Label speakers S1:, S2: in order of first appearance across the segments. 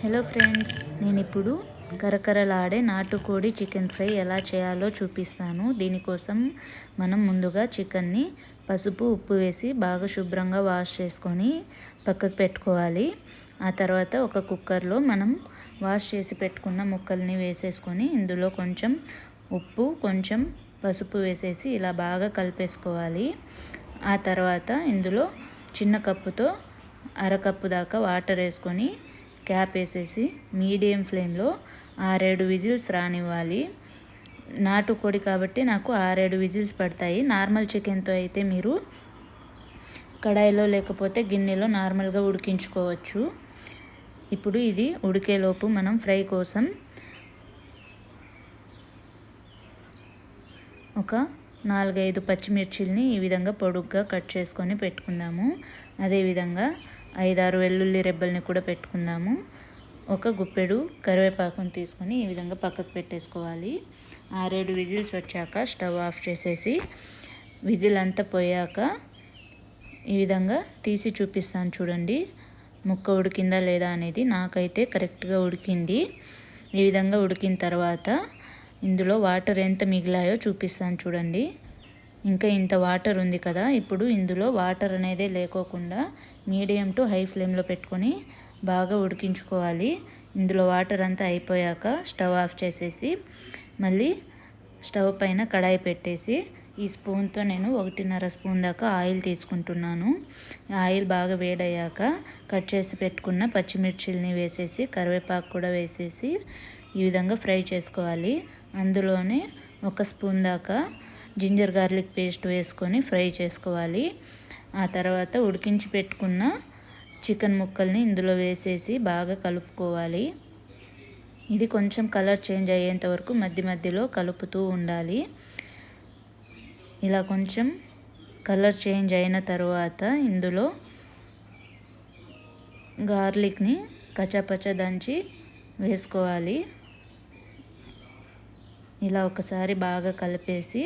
S1: Hello friends, నేను ఇప్పుడు కరకరలాడే నాటుకోడి చికెన్ ఫ్రై ఎలా చేయాలో చూపిస్తాను. దీనికోసం మనం ముందుగా చికెన్ని పసుపు ఉప్పు వేసి బాగా శుభ్రంగా వాష్ చేసుకొని పక్కకు పెట్టుకోవాలి. ఆ తర్వాత ఒక కుక్కర్లో మనం వాష్ చేసి పెట్టుకున్న ముక్కల్ని వేసేసుకొని ఇందులో కొంచెం ఉప్పు కొంచెం పసుపు వేసేసి ఇలా బాగా కలిపేసుకోవాలి. ఆ తర్వాత ఇందులో చిన్న కప్పుతో అరకప్పు దాకా వాటర్ వేసుకొని క్యాప్ వేసేసి మీడియం ఫ్లేమ్లో 6-7 విజిల్స్ రానివ్వాలి. నాటుకోడి కాబట్టి నాకు 6-7 విజిల్స్ పడతాయి. నార్మల్ చికెన్తో అయితే మీరు కడాయిలో లేకపోతే గిన్నెలో నార్మల్గా ఉడికించుకోవచ్చు. ఇప్పుడు ఇది ఉడికేలోపు మనం ఫ్రై కోసం ఒక 4-5 పచ్చిమిర్చిల్ని ఈ విధంగా పొడుగ్గా కట్ చేసుకొని పెట్టుకుందాము. అదేవిధంగా 5-6 వెల్లుల్లి రెబ్బల్ని కూడా పెట్టుకుందాము. ఒక గుప్పెడు కరివేపాకుని తీసుకొని ఈ విధంగా పక్కకు పెట్టేసుకోవాలి. 6-7 విజిల్స్ వచ్చాక స్టవ్ ఆఫ్ చేసేసి విజిల్ అంతా పోయాక ఈ విధంగా తీసి చూపిస్తాను చూడండి. ముక్క ఉడికిందా లేదా అనేది. నాకైతే కరెక్ట్గా ఉడికింది. ఈ విధంగా ఉడికిన తర్వాత ఇందులో వాటర్ ఎంత మిగిలాయో చూపిస్తాను చూడండి. ఇంకా ఇంత వాటర్ ఉంది కదా. ఇప్పుడు ఇందులో వాటర్ అనేది లేకోకుండా మీడియం టు హై ఫ్లేమ్లో పెట్టుకొని బాగా ఉడికించుకోవాలి. ఇందులో వాటర్ అంతా అయిపోయాక స్టవ్ ఆఫ్ చేసేసి మళ్ళీ స్టవ్ పైన కడాయి పెట్టేసి ఈ స్పూన్తో నేను 1.5 స్పూన్ దాకా ఆయిల్ తీసుకుంటున్నాను. ఆయిల్ బాగా వేడయ్యాక కట్ చేసి పెట్టుకున్న పచ్చిమిర్చిల్ని వేసేసి కరివేపాకు కూడా వేసేసి ఈ విధంగా ఫ్రై చేసుకోవాలి. అందులోనే 1 స్పూన్ దాకా జింజర్ గార్లిక్ పేస్ట్ వేసుకొని ఫ్రై చేసుకోవాలి. ఆ తర్వాత ఉడికించి పెట్టుకున్న చికెన్ ముక్కల్ని ఇందులో వేసేసి బాగా కలుపుకోవాలి. ఇది కొంచెం కలర్ చేంజ్ అయ్యేంత వరకు మధ్య మధ్యలో కలుపుతూ ఉండాలి. ఇలా కొంచెం కలర్ చేంజ్ అయిన తర్వాత ఇందులో గార్లిక్ని కచ్చాపచ్చ దంచి వేసుకోవాలి. ఇలా ఒకసారి బాగా కలిపేసి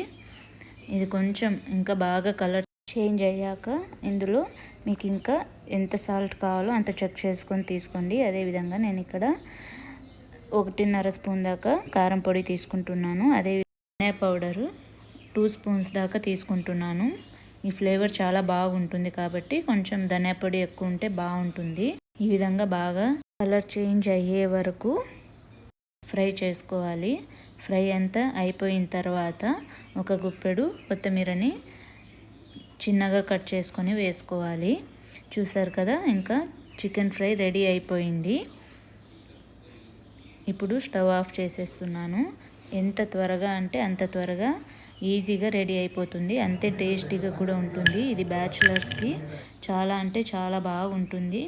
S1: ఇది కొంచెం ఇంకా బాగా కలర్ చేంజ్ అయ్యాక ఇందులో మీకు ఇంకా ఎంత సాల్ట్ కావాలో అంత చెక్ చేసుకొని తీసుకోండి. అదేవిధంగా నేను ఇక్కడ 1.5 స్పూన్ దాకా కారం పొడి తీసుకుంటున్నాను. అదే ధనియా పౌడరు 2 స్పూన్స్ దాకా తీసుకుంటున్నాను. ఈ ఫ్లేవర్ చాలా బాగుంటుంది కాబట్టి కొంచెం ధనియా పొడి ఎక్కువ ఉంటే బాగుంటుంది. ఈ విధంగా బాగా కలర్ చేంజ్ అయ్యే వరకు ఫ్రై చేసుకోవాలి. ఫ్రై అంతా అయిపోయిన తర్వాత ఒక గుప్పెడు కొత్తిమీరని చిన్నగా కట్ చేసుకొని వేసుకోవాలి. చూసారు కదా, ఇంకా చికెన్ ఫ్రై రెడీ అయిపోయింది. ఇప్పుడు స్టవ్ ఆఫ్ చేసేస్తున్నాను. ఎంత త్వరగా అంటే అంత త్వరగా ఈజీగా రెడీ అయిపోతుంది. అంతే టేస్టీగా కూడా ఉంటుంది. ఇది బ్యాచులర్స్కి చాలా అంటే చాలా బాగుంటుంది.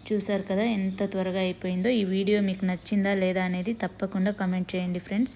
S1: చూసారు కదా ఎంత త్వరగా అయిపోయిందో. ఈ వీడియో మీకు నచ్చిందా లేదా అనేది తప్పకుండా కామెంట్ చేయండి ఫ్రెండ్స్.